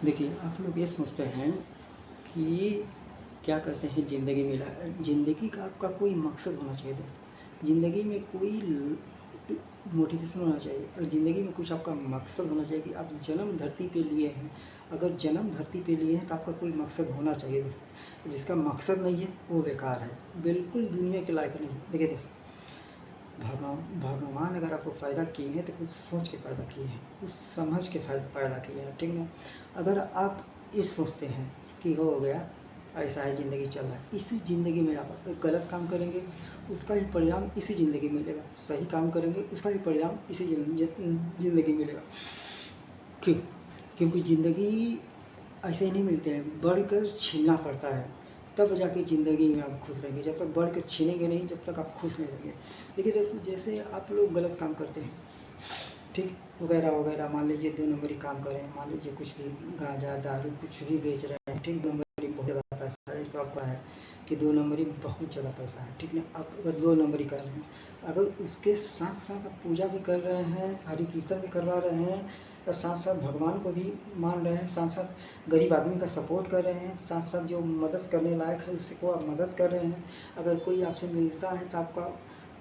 देखिए, आप लोग ये सोचते हैं कि क्या कहते हैं ज़िंदगी मिला ज़िंदगी का आपका कोई मकसद होना चाहिए दोस्तों। ज़िंदगी में कोई मोटिवेशन होना चाहिए और ज़िंदगी में कुछ आपका मकसद होना चाहिए कि आप जन्म धरती पे लिए हैं। अगर जन्म धरती पे लिए हैं तो आपका कोई मकसद होना चाहिए दोस्तों। जिसका मकसद नहीं है वो बेकार है, बिल्कुल दुनिया के लायक नहीं है। देखिए दोस्तों, भगवान अगर आपको फ़ायदा किए हैं तो कुछ सोच के पैदा किए हैं, कुछ समझ के पैदा किए हैं, ठीक ना। अगर आप ये सोचते हैं कि हो गया ऐसा है, ज़िंदगी चल रहा है, इसी ज़िंदगी में आप गलत काम करेंगे उसका भी परिणाम इसी ज़िंदगी में मिलेगा, सही काम करेंगे उसका भी परिणाम इसी ज़िंदगी मिलेगा। क्यों? क्योंकि ज़िंदगी ऐसे ही नहीं मिलते हैं, बढ़कर छीनना पड़ता है, तब जाके ज़िंदगी में आप खुश रहेंगे। जब तक बढ़ के छीनेंगे नहीं, जब तक आप खुश नहीं रहेंगे। देखिए दोस्तों, जैसे आप लोग गलत काम करते हैं, ठीक, वगैरह वगैरह, मान लीजिए 2 नंबरी काम कर रहे हैं, मान लीजिए कुछ भी गांजा दारू कुछ भी बेच रहे हैं, ठीक, 2 नंबरी बहुत ज़्यादा पैसा है, इसको आपका है कि 2 नंबरी बहुत ज़्यादा पैसा है, ठीक ना। आप अगर 2 नंबरी कर रहे हैं, अगर उसके साथ साथ आप पूजा भी कर रहे हैं, हरि कीर्तन भी करवा रहे हैं, और साथ साथ भगवान को भी मान रहे हैं, साथ साथ गरीब आदमी का सपोर्ट कर रहे हैं, साथ साथ जो मदद करने लायक है उसको आप मदद कर रहे हैं, अगर कोई आपसे मिलता है तो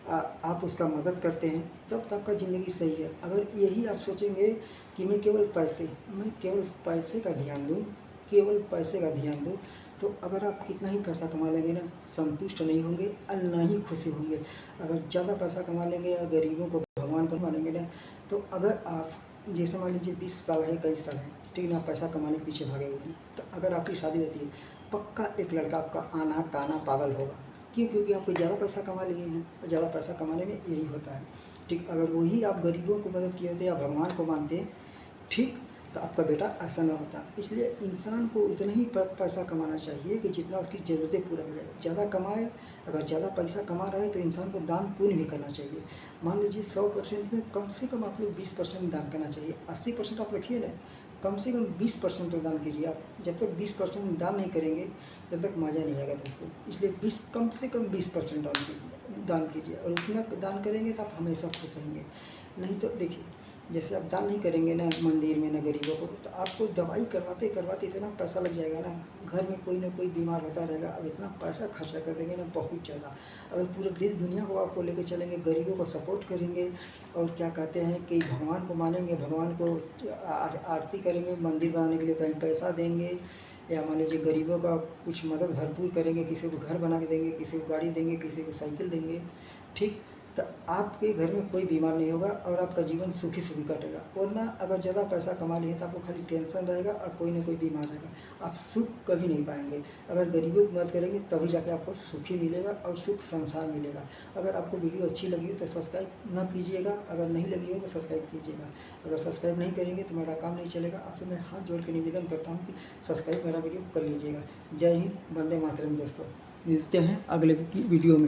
आप उसका मदद करते हैं, तब तो आपका ज़िंदगी सही है। अगर यही आप सोचेंगे कि मैं केवल पैसे का ध्यान दूँ, केवल पैसे का ध्यान दूँ, तो अगर आप कितना ही पैसा कमा लेंगे ना, संतुष्ट नहीं होंगे और ना ही खुशी होंगे। अगर ज़्यादा पैसा कमा लेंगे और गरीबों को भगवान को मानेंगे ना, तो अगर आप जैसे मान लीजिए 20 साल है, 21 साल है, ठीक ना, पैसा कमाने के पीछे भागे हुए हैं, तो अगर आपकी शादी होती है, पक्का एक लड़का आपका आना काना पागल होगा। क्यों? क्योंकि आपको ज़्यादा पैसा कमा लिए हैं, और ज़्यादा पैसा कमाने में यही होता है, ठीक। अगर वही आप गरीबों को मदद किए होते या भगवान को मानते, ठीक, तो आपका बेटा ऐसा ना होता। इसलिए इंसान को उतना ही पैसा कमाना चाहिए कि जितना उसकी ज़रूरतें पूरा हो जाए। ज़्यादा कमाए, अगर ज़्यादा पैसा कमा रहा है तो इंसान को दान पुण्य भी करना चाहिए। मान लीजिए 100% में कम से कम आप लोग 20% दान करना चाहिए। 80% आप रखिए ना, कम से कम 20% तो दान कीजिए। आप जब तक 20% दान नहीं करेंगे तब तक मज़ा नहीं आएगा दोस्तों। इसलिए कम से कम 20% दान कीजिए, और उतना दान करेंगे तो आप हमेशा खुश रहेंगे। नहीं तो देखिए, जैसे आप दान नहीं करेंगे ना मंदिर में ना गरीबों को, तो आपको दवाई करवाते करवाते इतना पैसा लग जाएगा ना, घर में कोई ना कोई बीमार होता रहेगा। अब इतना पैसा खर्चा कर देंगे ना, बहुत ज़्यादा। अगर पूरे देश दुनिया को आपको लेकर चलेंगे, गरीबों को सपोर्ट करेंगे, और क्या कहते हैं कि भगवान को मानेंगे, भगवान को आरती करेंगे, मंदिर बनाने के लिए कहीं पैसा देंगे, या मान लीजिए गरीबों का कुछ मदद भरपूर करेंगे, किसी को घर बना के देंगे, किसी को गाड़ी देंगे, किसी को साइकिल देंगे, ठीक, तो आपके घर में कोई बीमार नहीं होगा और आपका जीवन सुखी सुखी कटेगा। वरना अगर ज़्यादा पैसा कमा लिए तो आपको खाली टेंशन रहेगा और कोई ना कोई बीमार रहेगा, आप सुख कभी नहीं पाएंगे। अगर गरीबों की मदद करेंगे तभी जाके आपको सुखी मिलेगा और सुख संसार मिलेगा। अगर आपको वीडियो अच्छी लगी हो तो सब्सक्राइब ना कीजिएगा, अगर नहीं लगी हो तो सब्सक्राइब कीजिएगा। अगर सब्सक्राइब नहीं करेंगे तो मेरा काम नहीं चलेगा। आपसे मैं हाथ जोड़ के निवेदन करता हूँ कि सब्सक्राइब मेरा वीडियो कर लीजिएगा। जय हिंद, वंदे मातरम दोस्तों। मिलते हैं अगले वीडियो में।